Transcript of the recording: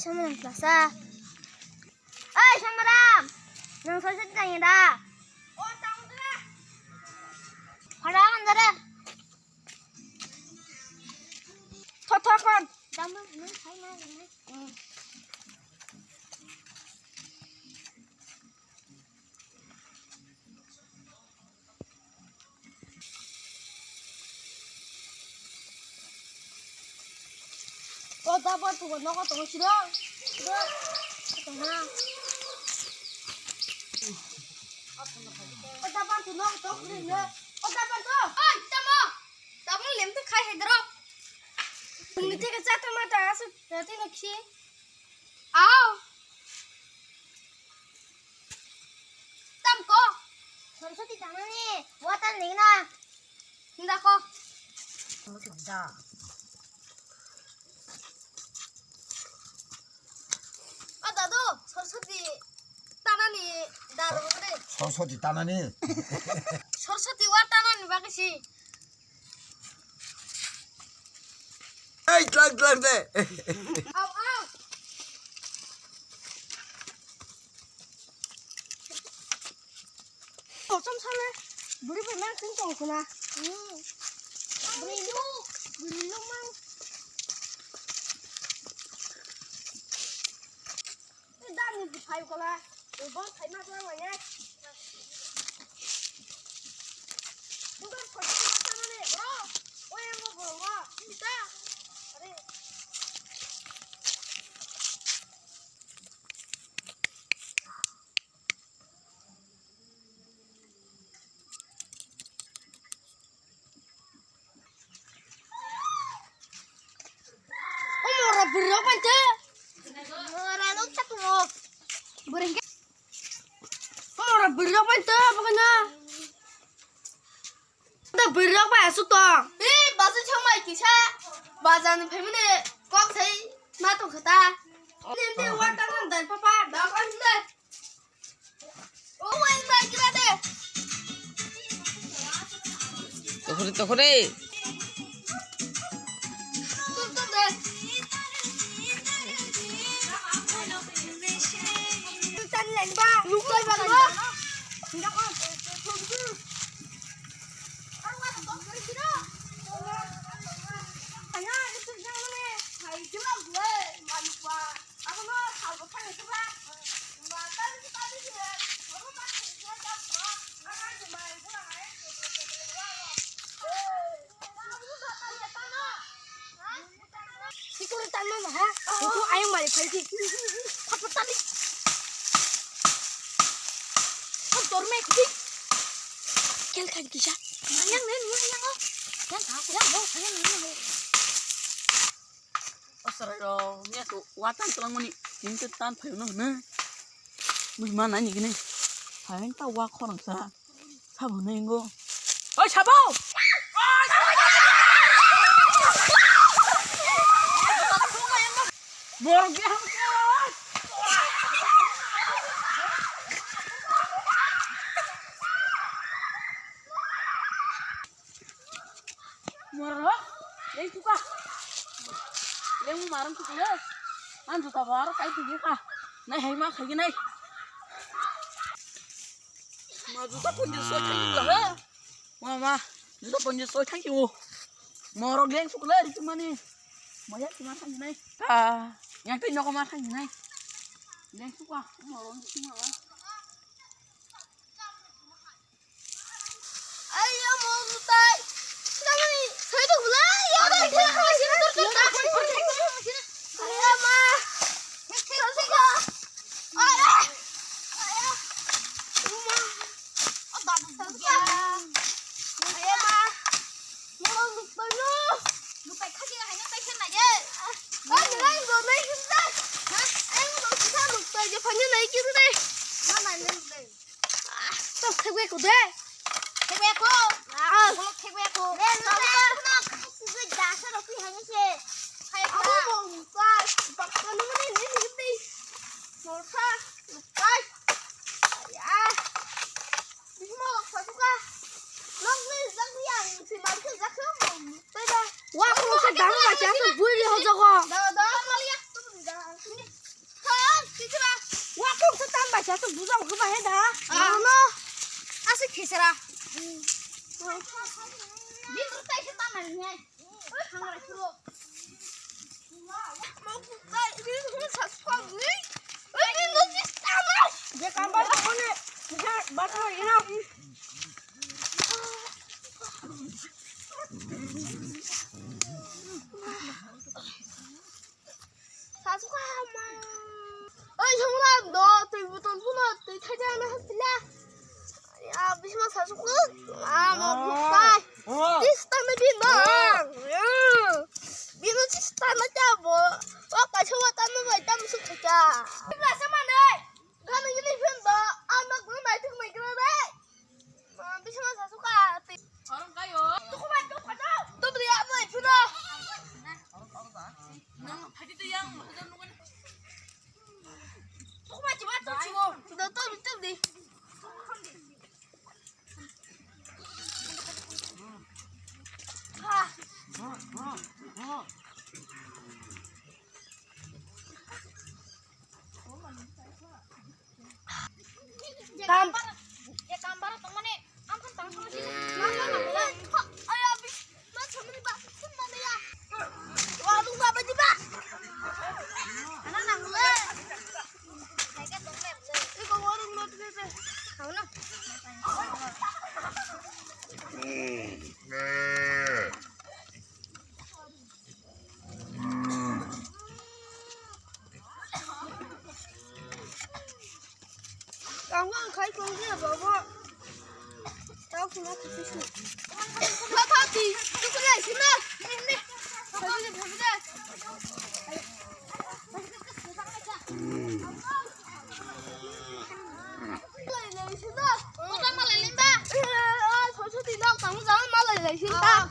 선물은 불렀어. 어이, 선물아! 넌 설설장이다. 땅들아! 봐라, 만들어! 토토콘! 나무, 응. 다pat tuh noko tuh sih dong. Dapat tuh noko tuh keren ya. Dapat tuh. Oh, tamo. Tamo lem tuh khai hedro. Mungkin kita cata mata asu berarti nasi. Aw. Tamko. Sorosoti tanani. Buatan nina. Hindi ko. Maganda. 나도 서서히 따나니 나도 그래. 서서히 따나니. 서서히 와 따나니 막시. 에이, 짱짱네. 아우. 좀 살래? 물이 불면 진짜 없구나. 물로만. 나는 발 거라. 이번 발만 하는 거냐? 누가 벌써 따라네? 오해한 거 보는 거. 진짜? 그래. 어머라, 불러 반대. Berengke. Orang berapa itu? Pokoknya. Ada berapa ya sudah? Bahasa Cina kisah. Bahasa Pemene. Kau saya matu kata. Nanti wartanan dan papa. Dah kan sudah. Oh, yang lagi ada. Tokore. Lupa banget gua. Tidak kok. Orang ada dokter sini. Hanya itu yang mana? Hai, cuma gue lupa. Aku mau tahu kan itu pak. Mata itu tadi dia. Baru pakai dia dapat. Akan cuma itu lah ya. Sikul tanah mah. Itu ayam balik pergi. Apa tadi? dorme kucing. Kel kan kisah. Yang oh. Yang oh, yang. Asarero, nya tuh watan tulang mani. Ini tan phayu no na. Mana ni gini. Hayang ta wa khorang sa. Sabu na ingo. Oi, sabu. Morgi ham. Moro, lấy chú ca, lấy một mảng chú lấy, ăn chú tao vào cái gì cả, này hay mà cái này, mà chú tao còn chưa soi thằng gì nữa, mà chú tao còn chưa soi thằng gì, moro lấy chú lấy đi chú mà đi, mà nhắc chú mà thằng gì này, nhắc tới nhau mà thằng gì này, lấy chú ca, moro chú mà. Ayo mau tay. 저희도 몰라. 여덟 생각하시는 또 아야마. 선생님. 아야. 엄마. 나도 사야. 아야마. 뭐 룩발로. 룩발 카지가 하냐 빨리 해. 아니 나 이거 내 힘들. 아이고 너 기사 룩발 이제 반년 나 이기는데. 난 안 되는데. 또 태국에 돼. 태국에 고. 태국에 고. Wah, kalau sedang baca tuh boleh aja kok. Đi rút tay cho ta mà nghe. Thằng này chưa. Mau rút tay đi không sạch khoang gì. Đi rút tay mà. Dia gambar apa ni? Bisa baca ini apa? 사수가 마. 어이 정남 너 들부터 누나 들 퇴장하면 했을래? 야 미시마 사수꾼? 아뭐 못가. 디스타는 비너. 민우 디스타는 짜뭐. 아까 저와 따는 거 있다면 숙제자. 이거 사만해. 가는 길이 편다. 아나 그런 말 듣고 그러네. 미시마 사수가. Orang kayo. 조금만 더 가자. 또 우리 아빠 들어. Nang tadi tu yang macam lu kan. 조금만 좀 맞춰 치고. 너또 밑에 가. gambar temen nih, ampun tang sama sini. Ayo habis, mas temen nih pak, mana ya? Waduh apa sih pak? Anak nanggung. Mereka tuh ibu warung mau tuh deh. Tahu nah? Kamu kayak kongnya bawa. Tahu cuma kecil. Tadi, tu kena sini. Ini. Habis habis. Lại xin đó. Cô ta mà lại lên ba. Thôi thôi thì đâu tặng giáo mà lại xin ta.